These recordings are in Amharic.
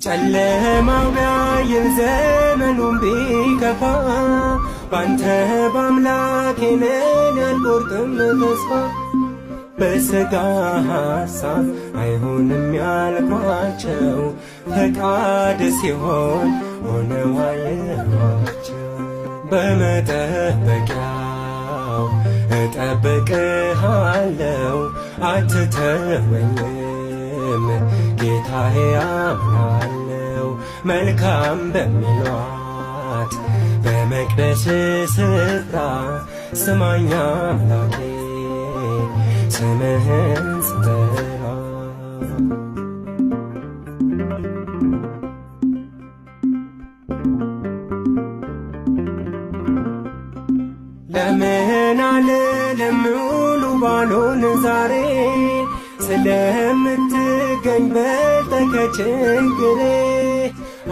ጨለማው ቢያይል ዘመኑም ቢከፋ ባንተ በአምላኬ ነኝ አልቆርጥም ተስፋ። በሥጋ ሐሳብ አይሆንም ያልኳቸው ፈቃድ ሲሆን ሆነው አየኋቸው። በመጠበቂያው እጠብቅሃለው አትተወኝም ጌታዬ አምናለው። መልካም በሚሏት በመቅደስ ስፍራ ስማኝ አምላኬ ስምህን ስጠራ። ለምን አልልም ሙሉ ባልሆን ዛሬ ስለምትገኝ በልጠህ ከችግሬ።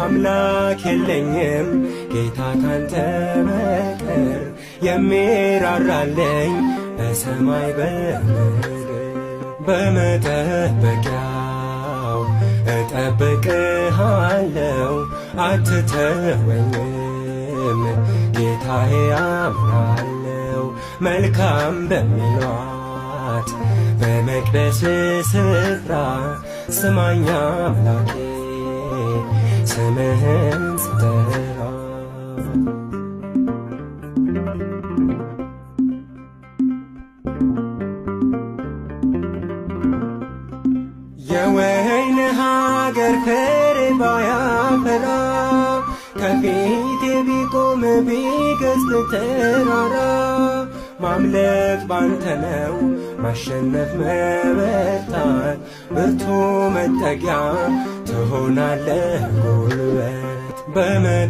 አምላክ የለኝም ጌታ ካንተ በቀር የሚራራልኝ በሰማይ በምድር። በመጠበቂያው እጠብቅሃለው አትተወኝም ጌታዬ አምናለው። መልካም በሚሏት በመቅደስ ስፍራ ስማኝ አምላኬ ስምህን ስጠራ። የወይን ሀገር ፍሬ ባያፈራ ከፊቴ ቢቆም ቢገዝፍ ተራራ። ማምለክ ባንተ ነው ማሸነፍ መበርታት፣ ብርቱ መጠጊያ ትሆናለህ ጉልበት። በመጠበቂያው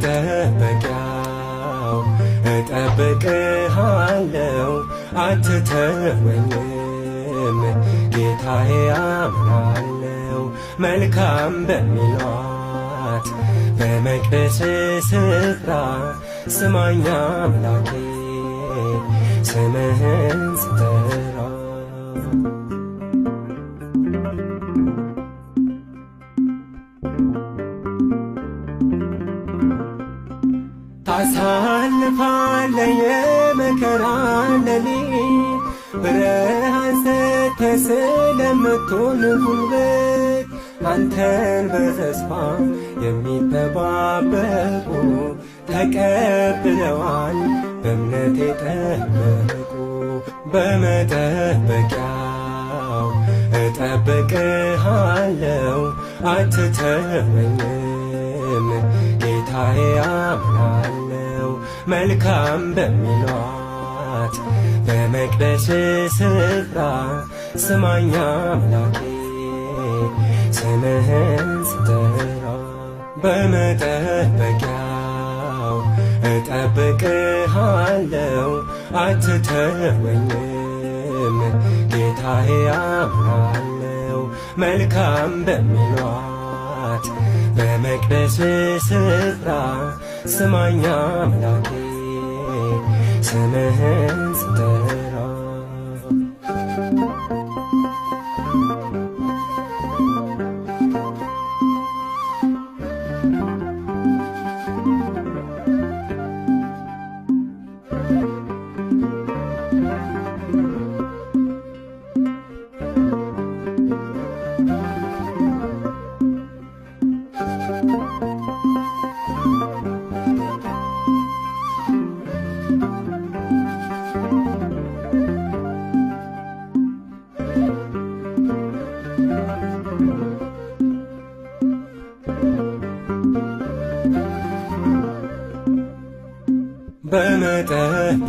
እጠብቅሃለው አትተወኝም ጌታዬ አምናለው። መልካም በሚሏት በመቅደስ ስፍራ ስማኝ አምላኬ ስምህን ስጠራ። ታሳልፋለህ የመከራን ሌሊት ብርሃን ሰጥተህ ስለምትሆን ጉልበት። አንተን በተስፋ የሚጠባበቁ ተቀብለዋል በእምነት የጠበቁ። በመጠበቂያው እጠብቅሃለው አትተወኝም ጌታዬ አምናለው። መልካም በሚሏት በመቅደስ ስፍራ ስማኝ አምላኬ ስምህን ስጠራ። በመጠበቂያው እጠብቅሃለው አትተወኝም ጌታዬ አምናለው። መልካም በሚሏት በመቅደስ ስፍራ ስማኝ አምላኬ ስምህን ስጠራ።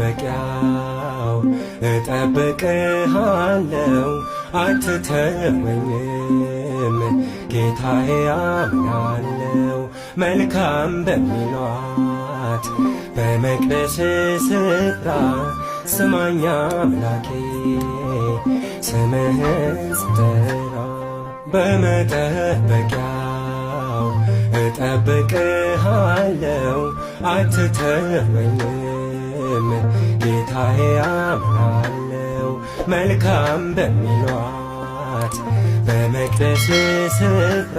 በመጠበቂያው እጠብቅሃለው አትተወኝም ጌታዬ አምናለው። መልካም በሚሏት በመቅደስ ስፍራ ስማኝ አምላኬ ስምህን ስጠራ። በመጠበቂያው እጠብቅሃለው አትተወኝም ጌታዬ አምናለው። መልካም በሚሏት በመቅደስ ስፍራ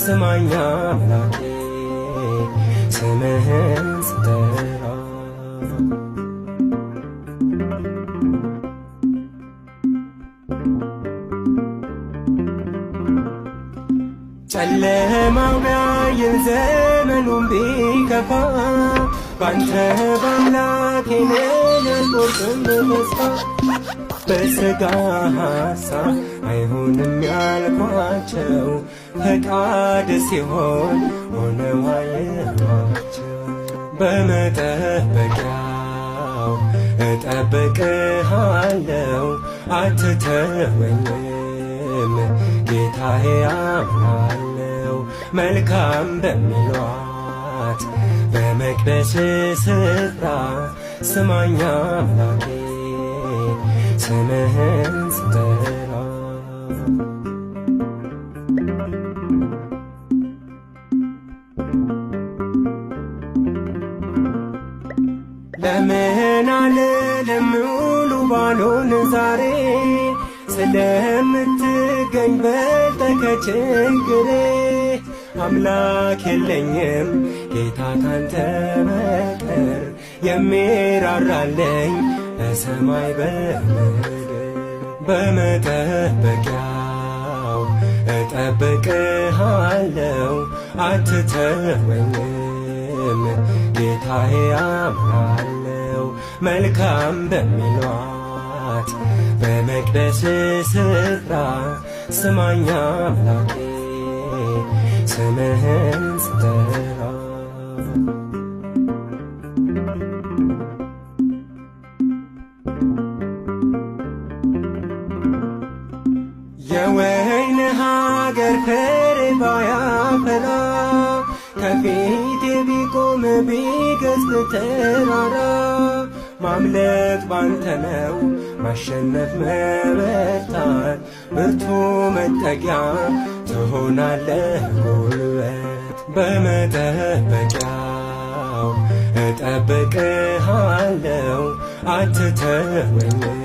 ስማኝ አምላኬ ስምህን ስጠራ ጨለማው ቢያየን ዘመኑን ቢከፋ ባንተ በአምላኬ አልቆርጥም ተስፋ በሥጋ ሐሳብ አይሆንም ያልኳቸው ፈቃድ ሲሆን ሆነው አየኋቸው። በመጠበቂያው እጠብቅሃለሁ አትተወኝም ጌታዬ አምናለሁ። መልካም በሚሏት በመቅደስ ስፍራ ስማኝ አምላኬ ስምህን ስጠራ ለምን አልልም ሙሉ ባልሆን ዛሬ ስለምትገኝ በልጠህ ከችግሬ አምላክ የለኝም ጌታ ካንተ በቀር የሚራራልኝ በሰማይ በምድር በመጠበቂያው እጠብቅሃለሁ አትተወኝም ጌታዬ አምናለሁ። መልካም በሚሏት በመቅደስ ስፍራ ስማኝ አምላኬ ስምህን ስጠራ የወይን ሀገር ፍሬ ባያፈራ ከፊቴ ቢቆም ቢገዝፍ ተራራ ማምለጥ ባንተ ነው ማሸነፍ መበርታት ብርቱ መጠጊያ ትሆናለህ ጉልበት በመጠበቂያው እጠብቅሃለሁ አትተወኝም